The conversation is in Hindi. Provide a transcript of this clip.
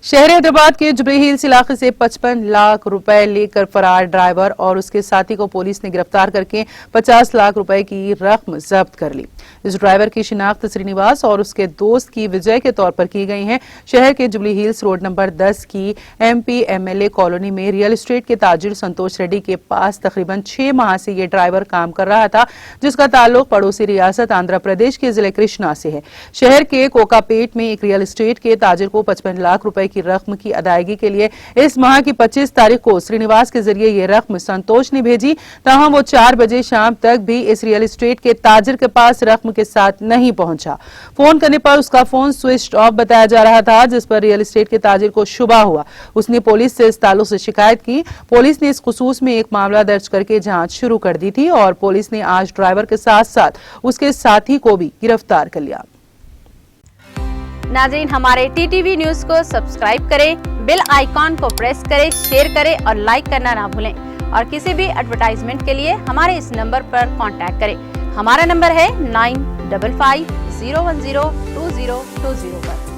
शहर हैदराबाद के जुबली हिल्स इलाके से 55 लाख रुपए लेकर फरार ड्राइवर और उसके साथी को पुलिस ने गिरफ्तार करके 50 लाख रुपए की रकम जब्त कर ली। इस ड्राइवर की शिनाख्त श्रीनिवास और उसके दोस्त की विजय के तौर पर की गई है। शहर के जुबली हिल्स रोड नंबर 10 की MP MLA कॉलोनी में रियल एस्टेट के ताजिर संतोष रेड्डी के पास तकरीबन 6 माह से ये ड्राइवर काम कर रहा था, जिसका ताल्लुक पड़ोसी रियासत आंध्र प्रदेश के जिले कृष्णा से है। शहर के कोकापेट में एक रियल एस्टेट के ताजिर को 55 लाख रुपए की रकम की अदायगी के लिए इस माह की 25 तारीख को श्रीनिवास के जरिए ये रकम संतोष ने भेजी। ताहम वो 4 बजे शाम तक भी इस रियल एस्टेट के ताजिर के पास रकम के साथ नहीं पहुंचा। फोन करने पर उसका फोन स्विच ऑफ बताया जा रहा था, जिस पर रियल एस्टेट के ताजिर को शुबा हुआ। उसने पुलिस से इस ताल्लुक से शिकायत की। पुलिस ने इस खुसूस में एक मामला दर्ज करके जांच शुरू कर दी थी और पुलिस ने आज ड्राइवर के साथ साथ उसके साथी को भी गिरफ्तार कर लिया। नाज़रीन, हमारे TTV न्यूज को सब्सक्राइब करें, बेल आइकॉन को प्रेस करें, शेयर करें और लाइक करना ना भूलें। और किसी भी एडवर्टाइजमेंट के लिए हमारे इस नंबर पर कांटेक्ट करें। हमारा नंबर है 9550102020 पर।